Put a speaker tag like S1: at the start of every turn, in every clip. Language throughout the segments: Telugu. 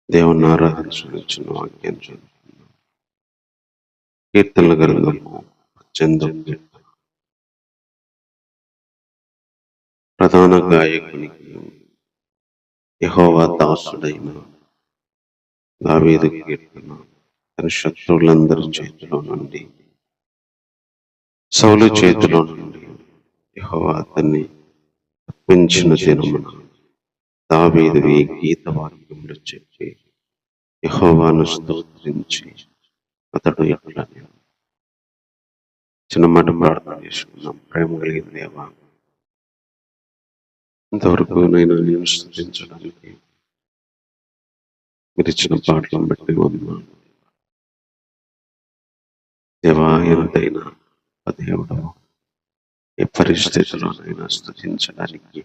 S1: దేవుని ఆరాధించిన వాక్యం చదువుతున్నాం. కీర్తనల గ్రంథము 18 ప్రధాన గాయకునికి యెహోవా దాసుడైన దావీదు కీర్తన. తన శత్రువులందరి చేతిలో నుండి, సౌలు చేతిలో నుండి యెహోవా అతన్ని తప్పించిన దినమున దావీదు ఈ గీత వాక్యములు చెప్పి యెహోవాను స్తోత్రించి అతడు ఇట్లా చిన్న మాట ప్రార్థన చేసుకున్నాం. ప్రేమ కలిగిన దేవా, ఇంతవరకు నేను స్తుతించడానికి మీరు ఇచ్చిన పాటలను బట్టి ఉన్నాను దేవా. ఎంతైనా దేవుడవు, ఏ పరిస్థితుల్లోనైనా స్తుతించడానికి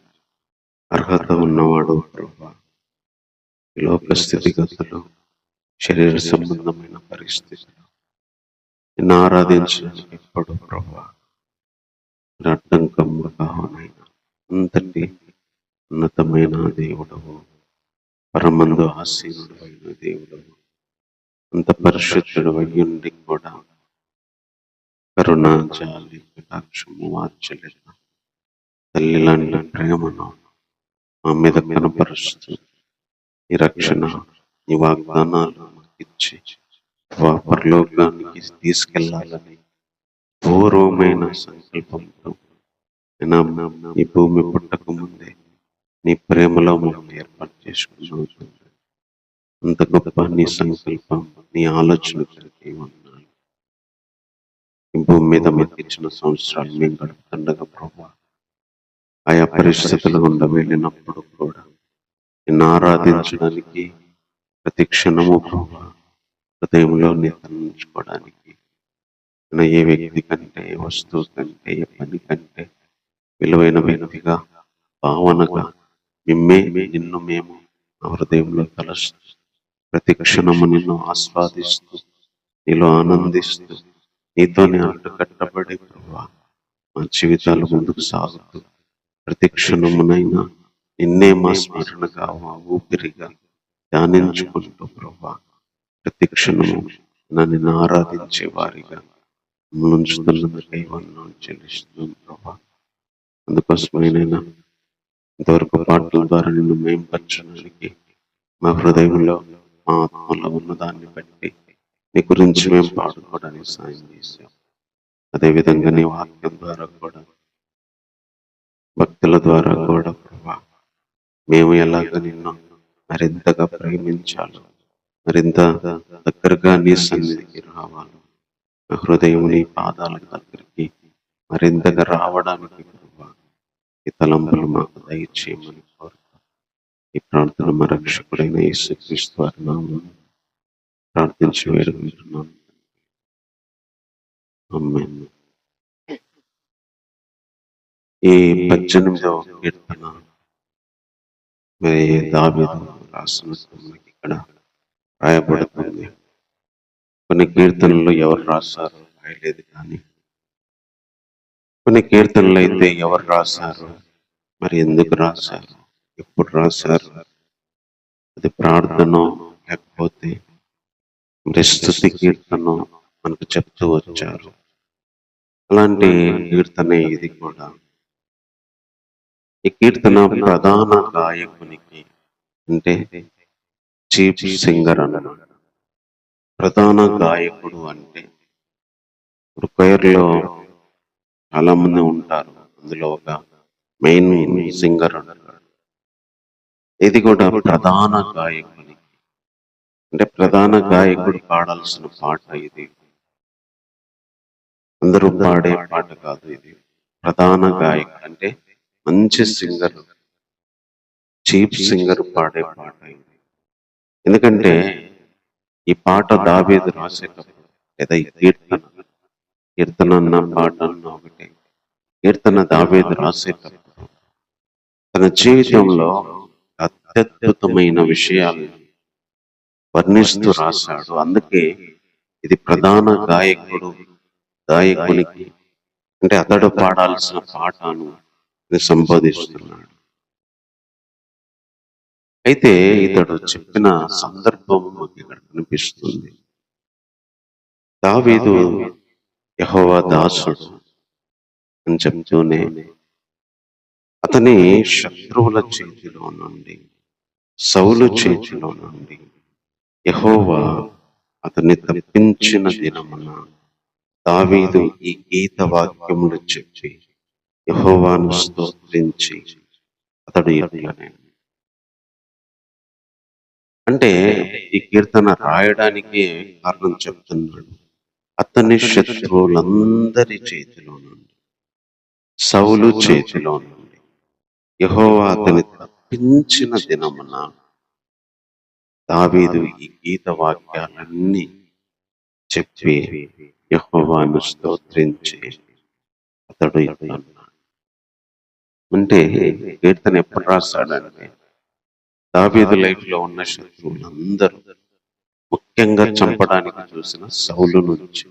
S1: అర్హత ఉన్నవాడు ప్రభా. ఈ లోక స్థితిగతులు, శరీర సంబంధమైన పరిస్థితులు నిన్ను ఆరాధించడానికి ఎప్పుడు ప్రభా అడ్డంకముగా కావునైనా అంతటి ఉన్నతమైన దేవుడవు, పరమందు ఆసీనుడు అయిన దేవుడవు, అంత పరిశుద్ధుడు అయ్యుండి కూడా కరుణ, జాలి, కటాక్షము, వాత్సల్యత, తల్లి లాంటి ప్రేమను మా మీద కనపరుస్తూ ఈ రక్షణ, ఈ వాగ్దానాలు ఇచ్చి పరలోకానికి తీసుకెళ్లాలని పూర్వమైన సంకల్పంతో ఈ భూమి పుట్టక ముందే నీ ప్రేమలో మనం ఏర్పాటు చేసుకున్నావు. అంత గొప్ప నీ సంకల్పం, నీ ఆలోచన కలిగి ఉన్నాను. ఈ భూమి మీద మీకు ఇచ్చిన సంవత్సరాలు మేము గడుపుతుండగా ప్రభా, ఆయా పరిస్థితులు గుండా వెళ్ళినప్పుడు కూడా నిన్ను ఆరాధించడానికి ప్రతి క్షణము ప్రభా హృదయంలో నిర్ణయించుకోవడానికి ఏ వ్యక్తి కంటే, ఏ వస్తువు కంటే, ఏ పని కంటే విలువైన వ్యక్తిగా, భావనగా నిన్ను మేము నా హృదయంలో కలుస్తూ ప్రతి క్షణము నిన్ను ఆస్వాదిస్తూ, నీలో ఆనందిస్తూ, నీతోనే అడ్డుకట్టబడి ప్రభా మా జీవితాలు ముందుకు సాగుతూ ప్రతి క్షణమునైనా నిన్నే మా స్మరణగా, మా ఊపిరిగా ధ్యానించుకుంటూ ప్రభా ప్రతి క్షణము నిన్ను ఆరాధించే వారిగా ఉంచుతున్నందుకై వందనాలు చెల్లిస్తున్నాను ప్రభా. అందుకోసమైనా ఇంతవరకు పాటల ద్వారా నిన్ను మేంపరచడానికి మా హృదయంలో, మా ఆత్మలో ఉన్నదాన్ని బట్టి నీ గురించి మేము పాడుకోవడానికి సాయం చేశాం. అదేవిధంగా నీ వాక్యం ద్వారా కూడా, భక్తుల ద్వారా కూడా ప్రభా మేము ఎలాగ నిన్ను మరింతగా ప్రేమించాలో, మరింత దగ్గరగా నీ సన్నిధికి రావాలి, నా హృదయం నీ పాదాల దగ్గరికి మరింతగా రావడానికి ప్రభా ఈ తలంపులు మాకు దయచేయమని కోరుతాం. ఈ ప్రార్థన మా రక్షకుడైన యేసుక్రీస్తు వారి నామమున ప్రార్థించి వేడుకుంటున్నాను. ఆమేన్. ఈ 18వ కీర్తన మరి దావీదు రాసినట్టు మనకి ఇక్కడ రాయబడుతుంది. కొన్ని కీర్తనలు ఎవరు రాశారు రాయలేదు, కానీ కొన్ని కీర్తనలు అయితే ఎవరు రాశారు, మరి ఎందుకు రాశారు, ఎప్పుడు రాశారు, అది ప్రార్థన లేకపోతే మరి స్తుతి కీర్తన మనకు చెప్తూ వచ్చారు. అలాంటి కీర్తనే ఇది కూడా. ఈ కీర్తన ప్రధాన గాయకునికి, అంటే చీఫ్ సింగర్ అన్నమాట. ప్రధాన గాయకుడు అంటే ఇప్పుడు కొయర్లో చాలా మంది ఉంటారు, అందులో ఒక మెయిన్ సింగర్ అంటారు. ఇది కూడా ప్రధాన గాయకుని, అంటే ప్రధాన గాయకుడు పాడాల్సిన పాట ఇది. అందరూ పాడే పాట కాదు ఇది. ప్రధాన గాయకుడు అంటే మంచి సింగర్, చీఫ్ సింగర్ పాడే పాట ఇది. ఎందుకంటే ఈ పాట దావీదు రాసేటప్పుడు, లేదా ఈ కీర్తన అన్న పాట అన్న ఒకటే, కీర్తన దావీదు రాసేటప్పుడు తన జీవితంలో అత్యద్భుతమైన విషయాలు వర్ణిస్తూ రాశాడు. అందుకే ఇది ప్రధాన గాయకునికి, అంటే అతడు పాడాల్సిన పాటను సంబోధిస్తున్నాడు. అయితే ఇతడు చెప్పిన సందర్భం మాకు ఇక్కడ కనిపిస్తుంది. దావీదు యెహోవా దాసుడు అని చెప్తూనే అతని శత్రువుల చేతిలో నుండి, సౌలు చేతిలో నుండి యెహోవా అతన్ని తప్పించిన దినమున దావీదు ఈ గీత వాక్యములు చెప్పి యెహోవాను స్తోత్రించి అతడు ఇట్లనే, అంటే ఈ కీర్తన రాయడానికి కారణం చెప్తున్నాడు. అతని శత్రువులందరి చేతిలో నుండి, సౌలు చేతిలో నుండి యెహోవా అతని తప్పించిన దినమున దావీదు ఈ గీత వాక్యాలన్నీ చెప్పి యెహోవాను స్తోత్రించి అతడు ఇట్లా అన్నాడు. అంటే కీర్తన ఎప్పుడు రాశాడంటే దావీదు లైఫ్ లో ఉన్న శత్రువులందరూ, ముఖ్యంగా చంపడానికి చూసిన సౌలు నుంచి,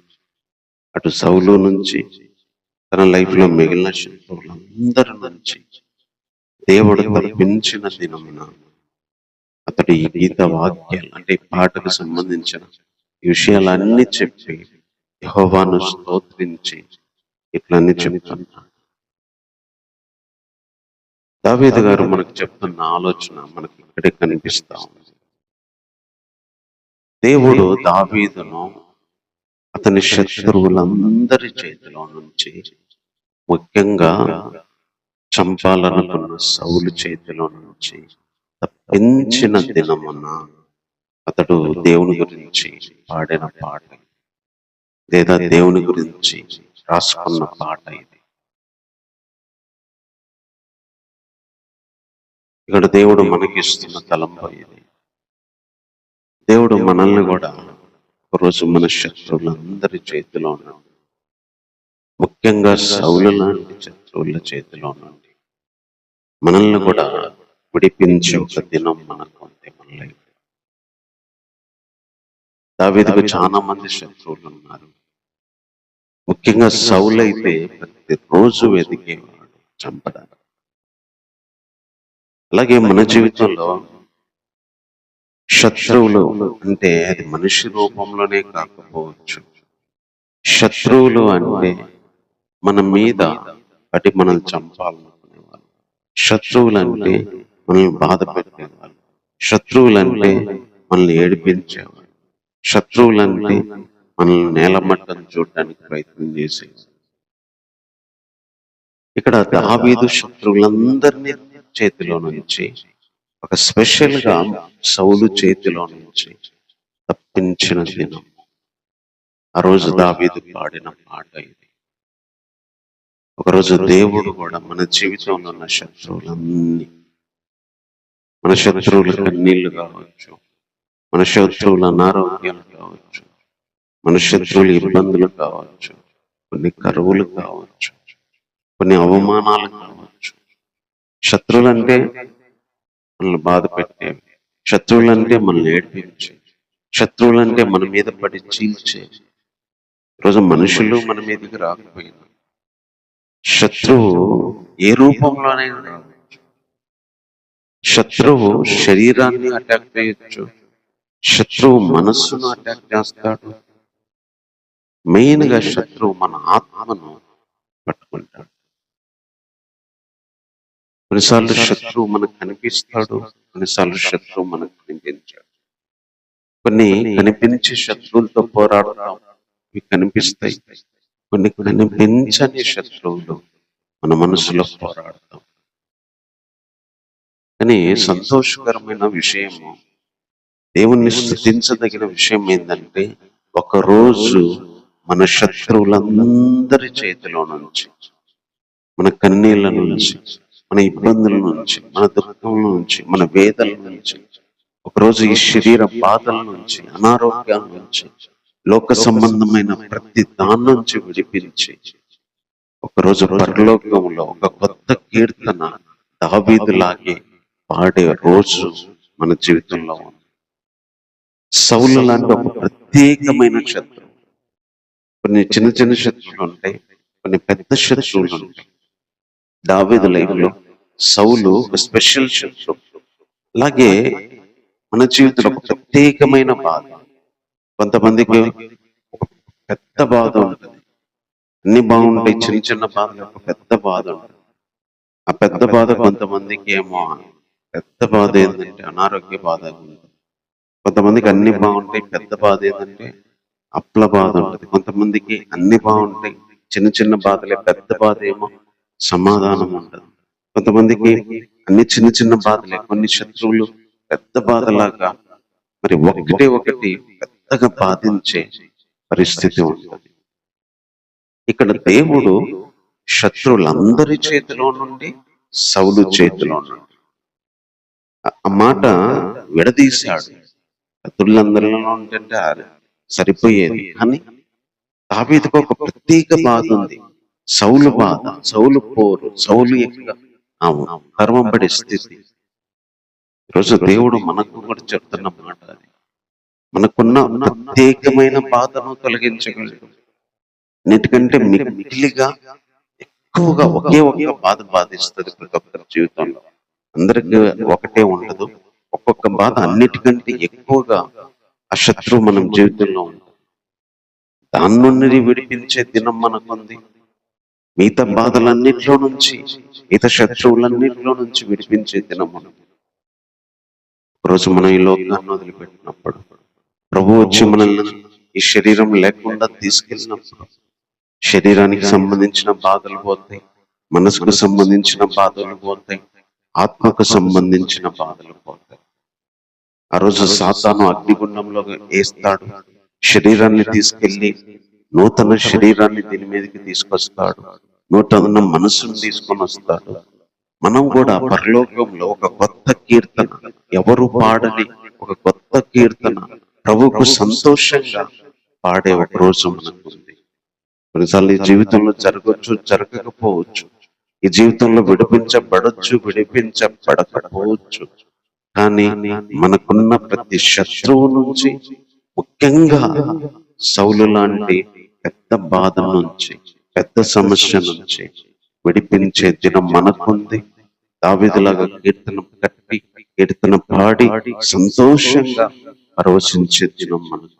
S1: అటు సౌలు నుంచి తన లైఫ్ లో మిగిలిన శత్రువులందరి నుంచి దేవుడు తప్పించిన దినమున అతడు ఈ గీత వాక్యాలు, అంటే ఈ పాటకు సంబంధించిన ఈ విషయాలన్నీ చెప్పి యెహోవాను స్తోత్రించి ఇట్లన్నీ చెప్తున్నాడు. దావీదు గారు మనకు చెప్తున్న ఆలోచన మనకి ఇక్కడే కనిపిస్తా ఉంది. దేవుడు దావీదును అతని శత్రువులందరి చేతిలో నుంచి, ముఖ్యంగా చంపాలనుకున్న సౌలు చేతిలో నుంచి తప్పించిన దినమున అతడు దేవుని గురించి పాడిన పాట, లేదా దేవుని గురించి రాసుకున్న పాట ఇది. ఇక్కడ దేవుడు మనకిస్తున్న తలంపు ఇది. దేవుడు మనల్ని కూడా ఒకరోజు మన శత్రువులందరి చేతిలో నుండి, ముఖ్యంగా సౌలు లాంటి శత్రువుల చేతిలో నుండి మనల్ని కూడా విడిపించే ఒక దినం మనకు ఉంది మన లైఫ్. దావీదుకు చాలా మంది శత్రువులు ఉన్నారు. ముఖ్యంగా సౌలు అయితే ప్రతిరోజు వెతికేవాడు చంపడానికి. అలాగే మన జీవితంలో శత్రువులు అంటే అది మనిషి రూపంలోనే కాకపోవచ్చు. శత్రువులు అంటే మన మీద పడి మనల్ని చంపాలనుకునేవాళ్ళు, శత్రువులు అంటే మనల్ని బాధ పెట్టేవాళ్ళు, శత్రువులు అంటే మనల్ని ఏడిపించేవాళ్ళు, శత్రువులు అంటే మనల్ని నేలమట్టం చూడడానికి ప్రయత్నం చేసేవాళ్ళు. ఇక్కడ దావీదు శత్రువులందరినీ చేతిలో నుంచి, ఒక స్పెషల్ గా సౌలు చేతిలో నుంచి తప్పించిన దినం ఆ రోజు దావీదు పాడిన పాట ఇది. ఒకరోజు దేవుడు కూడా మన జీవితంలో ఉన్న శత్రువులన్నీ, మన శత్రువుల కన్నీళ్లు కావచ్చు, మన శత్రువుల అనారోగ్యాలు కావచ్చు, మన శత్రువుల ఇబ్బందులు కావచ్చు, కొన్ని కరువులు కావచ్చు, కొన్ని అవమానాలు కావచ్చు. శత్రువులు అంటే మనల్ని బాధ పెట్టేవి, శత్రువులు అంటే మనల్ని ఏడిపించే, శత్రువులు అంటే మన మీద పడి చీల్చే. ఈరోజు మనుషులు మన మీదకి రాకపోయినా శత్రువు ఏ రూపంలోనైనా రావచ్చు. శత్రువు శరీరాన్ని అటాక్ చేయొచ్చు, శత్రువు మనస్సును అటాక్ చేస్తాడు. మెయిన్ గా శత్రువు మన ఆత్మను పట్టుకుంటాడు. కొన్నిసార్లు శత్రువు మనకు కనిపిస్తాడు, కొన్నిసార్లు శత్రువు మనకు కనిపించాడు. కొన్ని కనిపించే శత్రువులతో పోరాడతాం, ఇవి కనిపిస్తాయి. కొన్ని కనిపించని శత్రువులు మన మనసులో పోరాడతాం. కానీ సంతోషకరమైన విషయము, దేవుణ్ణి స్తుతించదగిన విషయం ఏంటంటే, ఒకరోజు మన శత్రువులందరి చేతిలో నుంచి, మన కన్నీళ్ళ నుంచి, మన ఇబ్బందుల నుంచి, మన దుఃఖం నుంచి, మన వేదల నుంచి, ఒకరోజు ఈ శరీర బాధల నుంచి, అనారోగ్యాల నుంచి, లోక సంబంధమైన ప్రతి దాని నుంచి విడిపించి ఒకరోజు పరలోకంలో ఒక కొత్త కీర్తన దావీదులాగే పాడే రోజు మన జీవితంలో ఉంది. సౌలు లాంటి ఒక ప్రత్యేకమైన శత్రువు, కొన్ని చిన్న చిన్న శత్రువులు ఉంటాయి, కొన్ని పెద్ద శత్రువులు ఉంటాయి. దావీదు లైఫ్ లో సౌలు ఒక స్పెషల్ శత్రువు. అలాగే మన జీవితంలో ఒక ప్రత్యేకమైన బాధ. కొంతమందికి ఒక పెద్ద బాధ ఉంటుంది. అన్ని బాగుంటాయి, చిన్న చిన్న బాధలు ఒక పెద్ద బాధ ఉంటుంది. ఆ పెద్ద బాధ కొంతమందికి ఏమో పెద్ద బాధ ఏంటంటే అనారోగ్య బాధ ఉంటుంది. కొంతమందికి అన్ని బాగుంటాయి, పెద్ద బాధ ఏంటంటే అప్పుల బాధ ఉంటుంది. కొంతమందికి అన్ని బాగుంటాయి, చిన్న చిన్న బాధలే, పెద్ద బాధ ఏమో సమాధానం ఉంటుంది. కొంతమందికి అన్ని చిన్న చిన్న బాధలే, కొన్ని శత్రువులు పెద్ద బాధలాగా మరి ఒకటి ఒకటి పెద్దగా బాధించే పరిస్థితి ఉంటుంది. ఇక్కడ దేవుడు శత్రువులందరి చేతిలో నుండి సౌలు చేతిలో నుండి ఆ మాట విడదీశాడు. శత్రువులందరిలో ఉంటే సరిపోయేది, కానీ దావీదుకు ఒక ప్రత్యేక బాధ ఉంది. సౌలు బాధ, సౌలు పోరు, సౌలు యొక్క కర్మబడి స్థితి. ఈరోజు దేవుడు మనకు కూడా చెప్తున్న మాట అది. మనకున్న ప్రత్యేకమైన బాధను తొలగించగలడు. అన్నిటికంటే మిగిలిగా ఎక్కువగా ఒకే ఒక్క బాధ బాధిస్తుంది ప్రతి ఒక్కరి జీవితంలో. అందరికీ ఒకటే ఉండదు. ఒక్కొక్క బాధ అన్నిటికంటే ఎక్కువగా ఆ శత్రువు మనం జీవితంలో ఉంటుంది. దాని నుండి విడిపించే దినం మనకుంది. మిగతా బాధలన్నిట్లో నుంచి, మిగతా శత్రువులన్నిట్లో నుంచి విడిపించే దినం మనం. రోజు మనం ఈ లోకాన్ని వదిలిపెట్టినప్పుడు, ప్రభు వచ్చి మనల్ని ఈ శరీరం లేకుండా తీసుకెళ్ళినప్పుడు శరీరానికి సంబంధించిన బాధలు పోతాయి, మనసుకు సంబంధించిన బాధలు పోతాయి, ఆత్మకు సంబంధించిన బాధలు పోతాయి. ఆ రోజు సాతాను అగ్నిగుండంలో వేస్తాడు. శరీరాన్ని తీసుకెళ్లి నూతన శరీరాన్ని దీని మీదకి తీసుకొస్తాడు. నూతన మనసును తీసుకొని వస్తాడు. మనం కూడా పరలోకంలో ఒక కొత్త కీర్తన, ఎవరు పాడని ఒక కొత్త కీర్తన ప్రభువుకు సంతోషంగా పాడే ఒక రోజు మనకు ఉంది. కొన్నిసార్లు ఈ జీవితంలో జరగచ్చు, జరగకపోవచ్చు. ఈ జీవితంలో విడిపించబడచ్చు, విడిపించబడకపోవచ్చు. కానీ మనకున్న ప్రతి శత్రువు నుంచి, ముఖ్యంగా సౌలు లాంటి పెద్ద బాధ నుంచి, పెద్ద సమస్య నుంచి విడిపించే దినం మనకుంది. దావీదులాగా కీర్తన కట్టి, కీర్తన పాడి సంతోషంగా పరవశించే దినం మనకు.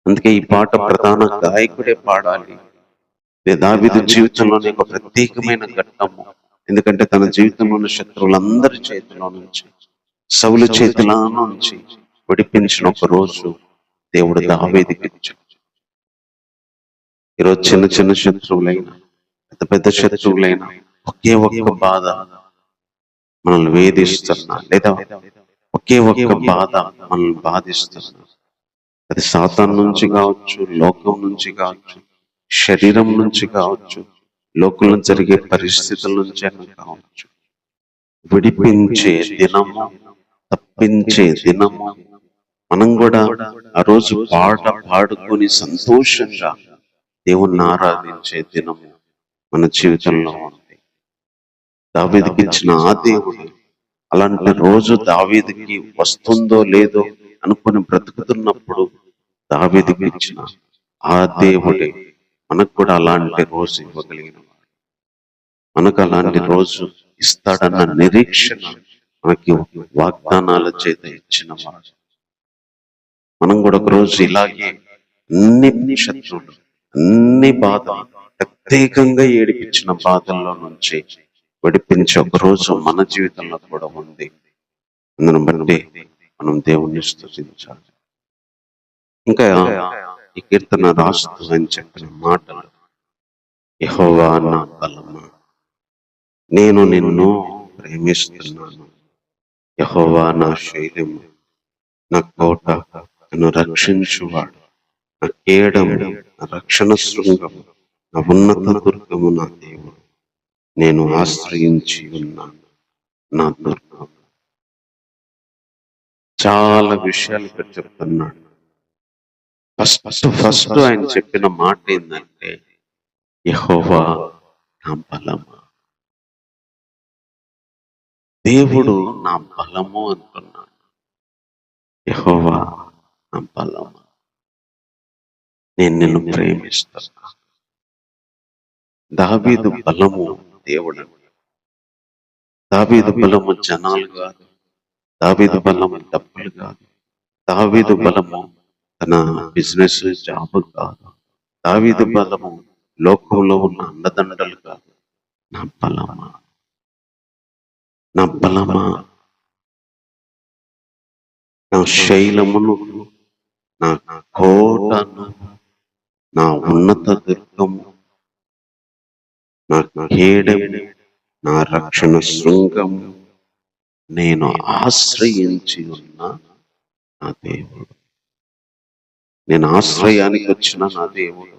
S1: అందుకే ఈ పాట ప్రధాన గాయకుడే పాడాలి. దావీదు జీవితంలోని ఒక ప్రత్యేకమైన ఘట్టము. ఎందుకంటే తన జీవితంలో ఉన్న శత్రువులందరి చేతిలో నుంచి, సౌలు చేతిలో నుంచి విడిపించిన ఒక రోజు దేవుడు దావీదుకి ఇచ్చాడు. ఈరోజు చిన్న చిన్న శత్రువులైనా, పెద్ద పెద్ద శత్రువులైనా ఒకే ఒక్క బాధ మనల్ని వేధిస్తున్నా, లేదా ఒకే ఒక్క బాధ మనల్ని బాధిస్తున్నా. అది సాతాను నుంచి కావచ్చు, లోకం నుంచి కావచ్చు, శరీరం నుంచి కావచ్చు, లోకంలో జరిగే పరిస్థితుల నుంచి కావచ్చు. విడిపించే దినము, తప్పించే దినము. మనం కూడా ఆ రోజు పాడుకొని సంతోషంగా దేవుణ్ణి ఆరాధించే దినము మన జీవితంలో ఉంది. దావీదుకి ఇచ్చిన ఆ దేవుడు అలాంటి రోజు దావీదుకి వస్తుందో లేదో అనుకుని బ్రతుకుతున్నప్పుడు దావీదుకి ఇచ్చిన ఆ దేవుడే మనకు కూడా అలాంటి రోజు ఇవ్వగలిగిన వాడు. మనకు అలాంటి రోజు ఇస్తాడన్న నిరీక్షణ మనకి వాగ్దానాల చేత ఇచ్చిన వాడు. మనం కూడా ఒక రోజు ఇలాగే అన్ని శత్రువులు, అన్ని బాధలు, ప్రత్యేకంగా ఏడిపించిన బాధల్లో నుంచి విడిపించే ఒక రోజు మన జీవితంలో కూడా ఉంది. అందును బట్టి మనం దేవుణ్ణి స్తుతించాలి. ఇంకా ఈ కీర్తన రాస్తూ అని చెప్పిన మాటలు, యెహోవా నా బలమా, నేను నిన్ను ప్రేమిస్తున్నాను. యెహోవా నా శైలము, నా కోట, నన్ను రక్షించువాడు, నా కేడము, నా రక్షణ శృంగము, నా ఉన్నత దుర్గము, నా దేవుడు, నేను ఆశ్రయించి ఉన్నాను, నా దుర్గము. చాలా విషయాలు ఇక్కడ చెప్తున్నాడు. ఫస్ట్ ఆయన చెప్పిన మాట ఏంటంటే, యెహోవా నా బలము. దేవుడు నా బలము అంటున్నాడు. యెహోవా నా బలము, నేను నిన్ను ప్రేమిస్తున్నా. దావీదు బలము దేవుడు. దావీదు బలము జనాలు కాదు, దావీదు బలము డబ్బులు కాదు, దావీదు బలము తన బిజినెస్ జాబ్ కాదు, దావీదు బలము లోకంలో ఉన్న అండదండలు కాదు. నా బలమా, నా బలమా, నా శైలమును, నా కోటను, నా ఉన్నత దుర్గము, నా కేడము, నా రక్షణ శృంగము, నేను ఆశ్రయించి ఉన్న నా దేవుడు. నేను ఆశ్రయానికి వచ్చిన నా దేవుడు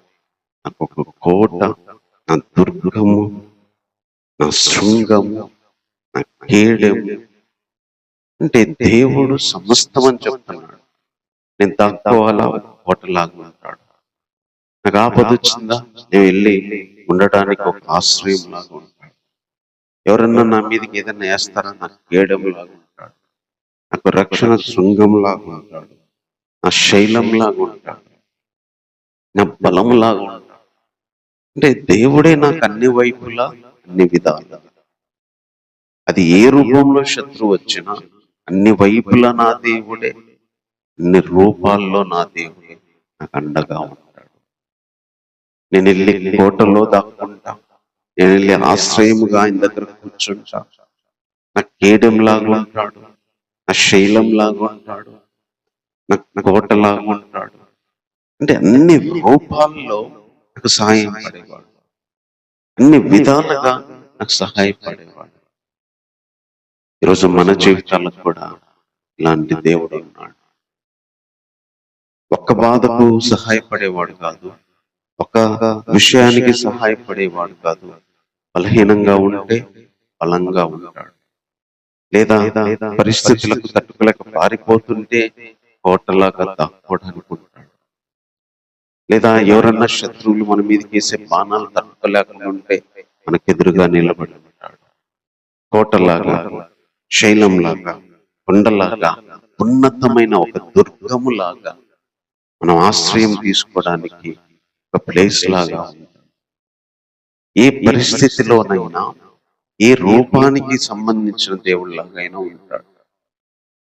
S1: నాకు ఒక కోట, నా దుర్గము, నా శృంగము, నా కేడము. అంటే దేవుడు సమస్తం అని చెప్తున్నాడు. నేను దాక్కోవాలా, కోటలాగా ఉంటాడు. నాకు ఆపద వచ్చిందా, నేను వెళ్ళి ఉండటానికి ఒక ఆశ్రయం లాగా ఉంటాడు. ఎవరన్నా నా మీదకి ఏదైనా వేస్తారా, నాకు కేడము లాగా ఉంటాడు. నాకు రక్షణ శృంగం లాగా ఉంటాడు, నా శైలం లాగా ఉంటాడు, నా బలం లాగా ఉంటాడు. అంటే దేవుడే నాకు అన్ని వైపులా అన్ని విధాలు. అది ఏ రూపంలో శత్రువు వచ్చినా అన్ని వైపులా నా దేవుడే, అన్ని రూపాల్లో నా దేవుడే నాకు అండగా ఉంటాడు. నేను వెళ్ళి కోటలో దాక్కుంటా, నేను వెళ్ళి ఆశ్రయముగా ఆయన దగ్గర కూర్చుంటా. నా కేడంలాగా ఉంటాడు, నా శైలంలాగా ఉంటాడు, నా కోటలాగా ఉంటాడు. అంటే అన్ని రూపాల్లో నాకు సహాయం పడేవాడు, అన్ని విధాలుగా నాకు సహాయపడేవాడు. ఈరోజు మన జీవితాలకు కూడా ఇలాంటి దేవుడు ఉన్నాడు. ఒక్క బాధకు సహాయపడేవాడు కాదు, ఒక విషయానికి సహాయపడేవాడు కాదు. బలహీనంగా ఉంటే బలంగా ఉంటాడు, లేదా పరిస్థితులకు తట్టుకోలేక పారిపోతుంటే కోటలాగా దాక్కోవడానికి ఉంటాడు, లేదా ఎవరన్నా శత్రువులు మన మీదకి వేసే బాణాలు తట్టుకోలేకుండా ఉంటే మనకెదురుగా నిలబడి ఉంటాడు. కోటలాగా, శైలంలాగా, కొండలాగా, ఉన్నతమైన ఒక దుర్గములాగా మనం ఆశ్రయం తీసుకోవడానికి ఒక ప్లేస్ లాగా ఉంటాడు. ఏ పరిస్థితిలోనైనా, ఏ రూపానికి సంబంధించిన దేవుళ్ళలాగైనా ఉంటాడు.